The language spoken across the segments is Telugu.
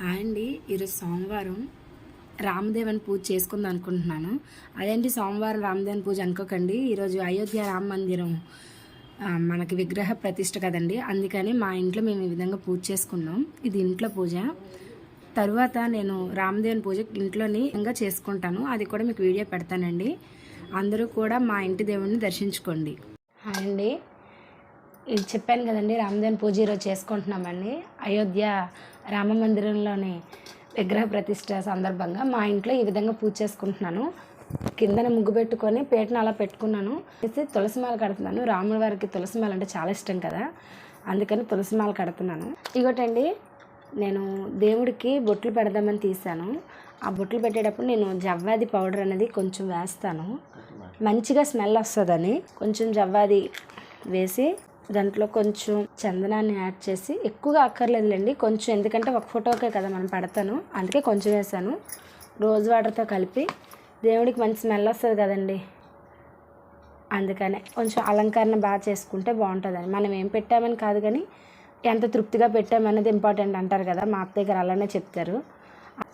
హాయ్ అండి. ఈరోజు సోమవారం రామదేవన్ పూజ చేసుకుందాం అనుకుంటున్నాను. అదేంటి సోమవారం రామదేవన్ పూజ అనుకోకండి. ఈరోజు అయోధ్య రామ మందిరం మనకి విగ్రహ ప్రతిష్ఠ కదండి. అందుకని మా ఇంట్లో మేము ఈ విధంగా పూజ చేసుకున్నాం. ఇది ఇంట్లో పూజ. తరువాత నేను రామదేవన్ పూజ ఇంట్లోని విధంగా చేసుకుంటాను. అది కూడా మీకు వీడియో పెడతానండి. అందరూ కూడా మా ఇంటి దేవుడిని దర్శించుకోండి. హాయ్ అండి. ఇది చెప్పాను కదండి, రామదేవన్ పూజ ఈరోజు చేసుకుంటున్నామండి. అయోధ్య రామ మందిరంలోని విగ్రహ ప్రతిష్ట సందర్భంగా మా ఇంట్లో ఈ విధంగా పూజ చేసుకుంటున్నాను. కిందన ముగ్గు పెట్టుకొని పీటను అలా పెట్టుకున్నాను. తులసిమాల కడుతున్నాను. రాముల వారికి తులసిమాల అంటే చాలా ఇష్టం కదా, అందుకని తులసిమాల కడుతున్నాను. ఇగోటండి, నేను దేవుడికి బొట్లు పెడదామని తీసాను. ఆ బొట్లు పెట్టేటప్పుడు నేను జవ్వాది పౌడర్ అనేది కొంచెం వేస్తాను, మంచిగా స్మెల్ వస్తుందని. కొంచెం జవ్వాది వేసి దాంట్లో కొంచెం చందనాన్ని యాడ్ చేసి, ఎక్కువగా అక్కర్లేదులేండి కొంచెం, ఎందుకంటే ఒక ఫోటోకే కదా మనం పెడతాను, అందుకే కొంచెం వేసాను. రోజ్ వాటర్తో కలిపి దేవుడికి మంచి స్మెల్ వస్తుంది కదండి, అందుకనే కొంచెం అలంకరణ బాగా చేసుకుంటే బాగుంటుందని. మనం ఏం పెట్టామని కాదు కానీ ఎంత తృప్తిగా పెట్టామనేది ఇంపార్టెంట్ అంటారు కదా, మా అత్తయ్య గారు అలానే చెప్తారు.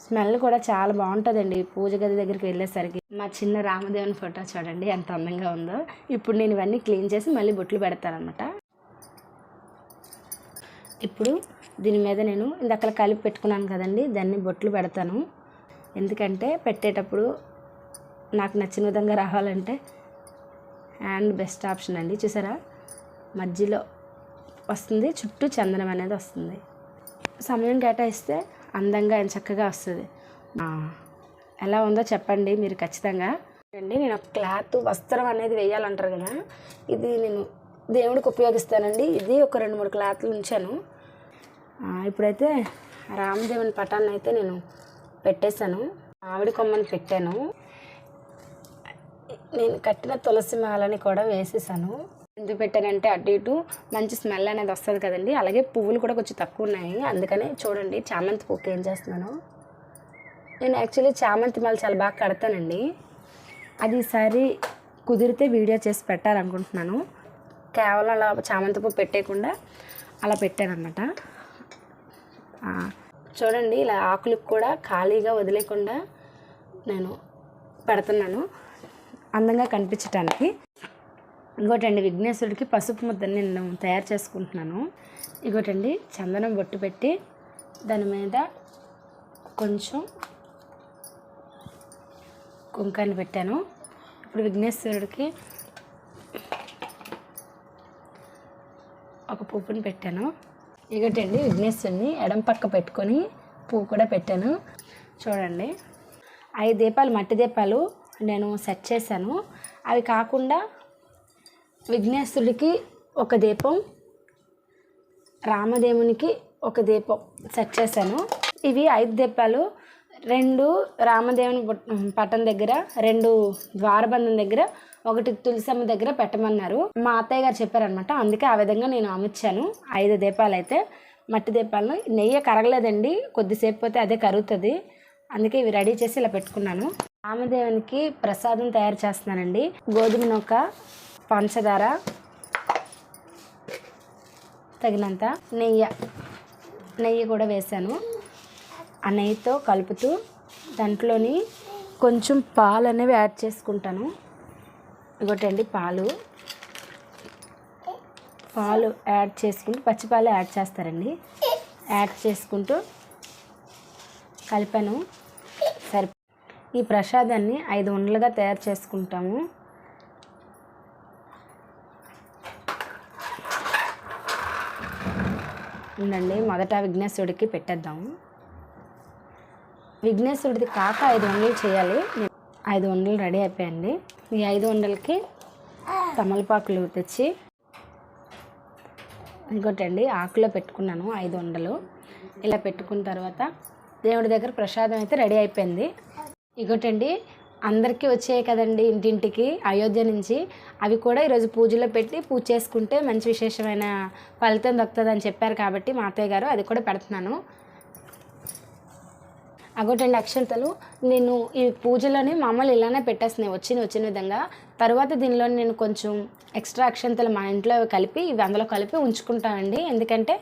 స్మెల్ కూడా చాలా బాగుంటుందండి. పూజ గది దగ్గరికి వెళ్ళేసరికి మా చిన్న రామదేవుని ఫోటో చూడండి ఎంత అందంగా ఉందో. ఇప్పుడు నేను ఇవన్నీ క్లీన్ చేసి మళ్ళీ బొట్లు పెడతానమాట. ఇప్పుడు దీని మీద నేను ఇందాక కలిపి పెట్టుకున్నాను కదండి, దాన్ని బొట్లు పెడతాను. ఎందుకంటే పెట్టేటప్పుడు నాకు నచ్చిన విధంగా రావాలంటే హ్యాండ్ బెస్ట్ ఆప్షన్ అండి. చూసారా, మధ్యలో వస్తుంది, చుట్టూ చందనం అనేది వస్తుంది. సమయం కేటాయిస్తే అందంగా చక్కగా వస్తుంది. ఎలా ఉందో చెప్పండి మీరు ఖచ్చితంగా అండి. నేను ఒక క్లాత్ వస్త్రం అనేది వేయాలంటారు కదా, ఇది నేను దేవుడికి ఉపయోగిస్తానండి. ఇది ఒక 2-3 క్లాత్లు ఉంచాను. ఇప్పుడైతే రామదేవుని పటాన్ని అయితే నేను పెట్టేశాను. ఆవిడ కొమ్మని పెట్టాను. నేను కట్టిన తులసి మాలని కూడా వేసేసాను. ఎందుకు పెట్టానంటే అటు ఇటు మంచి స్మెల్ అనేది వస్తుంది కదండి. అలాగే పువ్వులు కూడా కొంచెం తక్కువ ఉన్నాయి, అందుకనే చూడండి చామంతి పువ్వుకి ఏం చేస్తున్నాను. నేను యాక్చువల్లీ చామంతి మాల చాలా బాగా కడతానండి. అది ఈసారి కుదిరితే వీడియో చేసి పెట్టాలనుకుంటున్నాను. కేవలం అలా చామంతి పువ్వు పెట్టేయకుండా అలా పెట్టానమాట. చూడండి, ఇలా ఆకులకు కూడా ఖాళీగా వదిలేకుండా నేను పెడుతున్నాను అందంగా కనిపించడానికి. ఇంకోటండి, విఘ్నేశ్వరుడికి పసుపు ముద్దని నేను తయారు చేసుకుంటున్నాను. ఇంకోటండి, చందనం బొట్టు పెట్టి దాని మీద కొంచెం కుంకాన్ని పెట్టాను. ఇప్పుడు విఘ్నేశ్వరుడికి ఒక పువ్వుని పెట్టాను. ఇంకోటండి, విఘ్నేశ్వరుని ఎడం పక్క పెట్టుకొని పువ్వు కూడా పెట్టాను. చూడండి, 5 దీపాలు మట్టి దీపాలు నేను సెట్ చేశాను. అవి కాకుండా విఘ్నేశ్వరుడికి ఒక దీపం, రామదేవునికి ఒక దీపం సెట్ చేశాను. ఇవి 5 దీపాలు. 2 రామదేవుని పట్టం దగ్గర, 2 ద్వారబంధం దగ్గర, 1 తులసమ్మ దగ్గర పెట్టమన్నారు. మా అత్తయ్య గారు చెప్పారనమాట, అందుకే ఆ విధంగా నేను అమర్చాను. 5 దీపాలు అయితే మట్టి దీపాలను. నెయ్యి కరగలేదండి, కొద్దిసేపు పోతే అదే కరుగుతుంది, అందుకే ఇవి రెడీ చేసి ఇలా పెట్టుకున్నాను. రామదేవునికి ప్రసాదం తయారు చేస్తున్నానండి. గోధుమ నూక, పంచదార, తగినంత నెయ్యి కూడా వేసాను. ఆ నెయ్యితో కలుపుతూ దాంట్లోని కొంచెం పాలు అనేవి యాడ్ చేసుకుంటాను. ఇంకోటండి, పాలు యాడ్ చేసుకుంటూ, పచ్చిపాలు యాడ్ చేస్తారండి. యాడ్ చేసుకుంటూ కలిపాను. ఈ ప్రసాదాన్ని 5 ఉండలుగా తయారు చేసుకుంటాము. ఉండండి, మొదట విఘ్నేశ్వరుడికి పెట్టేద్దాము. విఘ్నేశ్వరుడిది కాక 5 ఉండలు చేయాలి. 5 ఉండలు రెడీ అయిపోయాయండి. ఈ 5 ఉండలకి తమలపాకులు తెచ్చి ఇంకోటండి ఆకులో పెట్టుకున్నాను 5 ఉండలు. ఇలా పెట్టుకున్న తర్వాత దేవుడి దగ్గర ప్రసాదం అయితే రెడీ అయిపోయింది. ఇంకోటండి, అందరికీ వచ్చాయి కదండి ఇంటింటికి అయోధ్య నుంచి, అవి కూడా ఈరోజు పూజలో పెట్టి పూజ చేసుకుంటే మంచి విశేషమైన ఫలితం దక్కుతుందని చెప్పారు కాబట్టి మా అత్తయ్య గారు అది కూడా పెడుతున్నాను. అగోటండి అక్షంతలు నేను ఈ పూజలోనే మామూలు ఇలానే పెట్టేస్తున్నాయి వచ్చిన విధంగా. తర్వాత దీనిలో నేను కొంచెం ఎక్స్ట్రా అక్షంతలు మా ఇంట్లో కలిపి ఇవి అందులో కలిపి ఉంచుకుంటానండి. ఎందుకంటే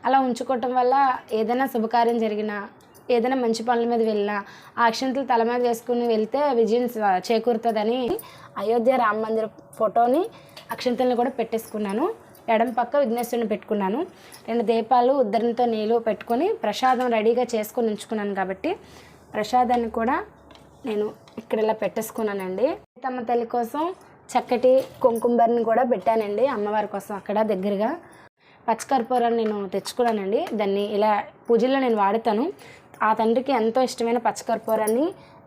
అలా ఉంచుకోవటం వల్ల ఏదైనా శుభకార్యం జరిగినా ఏదైనా మంచి పనుల మీద వెళ్ళినా ఆ అక్షంతలు తల మీద వేసుకుని వెళ్తే విజయం చేకూరుతుందని అయోధ్య రామ మందిర ఫోటోని అక్షంతల్ని కూడా పెట్టేసుకున్నాను. ఎడం పక్క విఘ్నేశ్వరుని పెట్టుకున్నాను. 2 దీపాలు ఉద్దరణతో నీళ్ళు పెట్టుకొని ప్రసాదం రెడీగా చేసుకొని ఉంచుకున్నాను కాబట్టి ప్రసాదాన్ని కూడా నేను ఇక్కడ ఇలా పెట్టేసుకున్నానండి. తమ తల్లి కోసం చక్కటి కుంకుమబరిని కూడా పెట్టానండి అమ్మవారి కోసం. అక్కడ దగ్గరగా పచ్చకర్పూరాన్ని నేను తెచ్చుకున్నానండి. దాన్ని ఇలా పూజల్లో నేను వాడతాను. ఆ తండ్రికి ఎంతో ఇష్టమైన పచ్చకర్పూరాన్ని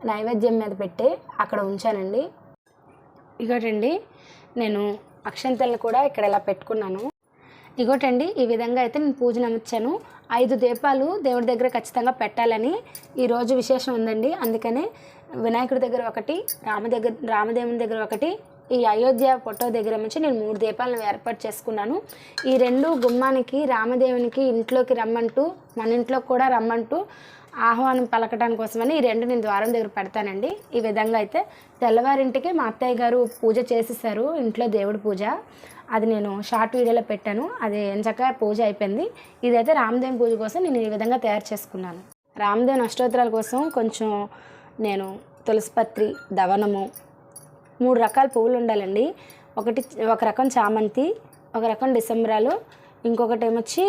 నైవేద్యం మీద పెట్టి అక్కడ ఉంచానండి. ఇగోటండి నేను అక్షంతల్ని కూడా ఇక్కడ ఇలా పెట్టుకున్నాను. ఇగోటండి ఈ విధంగా అయితే నేను పూజ నమ్మచ్చాను. 5 దీపాలు దేవుడి దగ్గర ఖచ్చితంగా పెట్టాలని ఈరోజు విశేషం ఉందండి. అందుకనే వినాయకుడి దగ్గర ఒకటి, రామదేవుని దగ్గర ఒకటి, ఈ అయోధ్య ఫోటో దగ్గర నుంచి నేను 3 దీపాలను ఏర్పాటు చేసుకున్నాను. ఈ 2 గుమ్మానికి రామదేవునికి ఇంట్లోకి రమ్మంటూ మన ఇంట్లోకి కూడా రమ్మంటూ ఆహ్వానం పలకటానికి కోసమని ఈ 2 నేను ద్వారం దగ్గర పెడతానండి. ఈ విధంగా అయితే తెల్లవారింటికి మా అత్తయ్య గారు పూజ చేసేసారు, ఇంట్లో దేవుడి పూజ. అది నేను షార్ట్ వీడియోలో పెట్టాను. అది ఎంచక్క పూజ అయిపోయింది. ఇదైతే రామదేవుని పూజ కోసం నేను ఈ విధంగా తయారు చేసుకున్నాను. రామదేవుని అష్టోత్తరాల కోసం కొంచెం నేను తులసిపత్రి, దవనము, 3 రకాల పువ్వులు ఉండాలండి. ఒక రకం చామంతి, ఒక రకం డిసెంబరాలు, ఇంకొకటి ఏమొచ్చి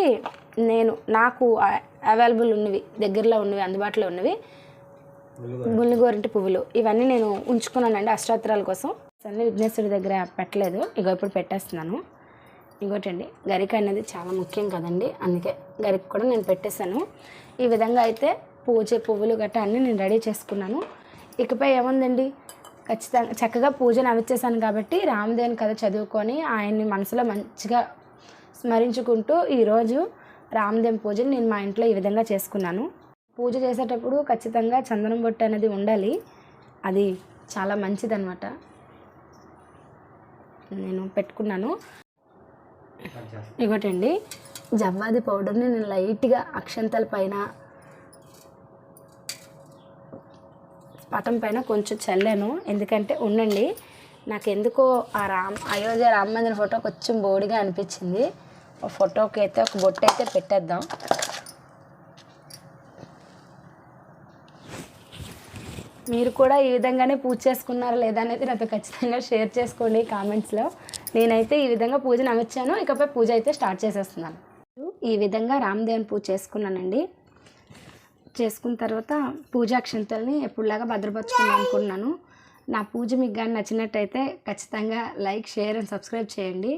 నాకు అవైలబుల్ ఉన్నవి, దగ్గరలో ఉన్నవి, అందుబాటులో ఉన్నవి ముల్లిగోరింటి పువ్వులు. ఇవన్నీ నేను ఉంచుకున్నానండి అష్టోత్తరాల కోసం. అన్నీ విఘ్నేశ్వరుడి దగ్గర పెట్టలేదు. ఇప్పుడు పెట్టేస్తున్నాను. ఇంకోటండి గరిక అనేది చాలా ముఖ్యం కదండి, అందుకే గరిక కూడా నేను పెట్టేశాను. ఈ విధంగా అయితే పూజ పువ్వులు గట్రా అన్నీ నేను రెడీ చేసుకున్నాను. ఇకపై ఏముందండి, ఖచ్చితంగా చక్కగా పూజను అవిచ్చేసాను కాబట్టి రామదేవుని కథ చదువుకొని ఆయన్ని మనసులో మంచిగా స్మరించుకుంటూ ఈరోజు రామదేవుని పూజను నేను మా ఇంట్లో ఈ విధంగా చేసుకున్నాను. పూజ చేసేటప్పుడు ఖచ్చితంగా చందనం బొట్టు అనేది ఉండాలి. అది చాలా మంచిదన్నమాట. నేను పెట్టుకున్నాను. ఇగోటండి జవ్వాది పౌడర్ని నేను లైట్గా అక్షంతల పైన, పటం పైన కొంచెం చల్లాను. ఎందుకంటే ఉండండి, నాకు ఎందుకో ఆ అయోధ్య రామ మందిర ఫోటో కొంచెం బోడిగా అనిపించింది. ఒక ఫోటోకి అయితే ఒక బొట్టు అయితే పెట్టేద్దాం. మీరు కూడా ఈ విధంగానే పూజ చేసుకున్నారా లేదా అనేది నాతో ఖచ్చితంగా షేర్ చేసుకోండి కామెంట్స్లో. నేనైతే ఈ విధంగా పూజను అమర్చాను. ఇకపై పూజ అయితే స్టార్ట్ చేసేస్తున్నాను. ఈ విధంగా రామదేవుని పూజ చేసుకున్నానండి. చేసుకున్న తర్వాత పూజాక్షంతల్ని ఎప్పుడులాగా భద్రపరచుకుందాం అనుకున్నాను. నా పూజ మీకు కానీ నచ్చినట్టయితే ఖచ్చితంగా లైక్, షేర్ అండ్ సబ్స్క్రైబ్ చేయండి.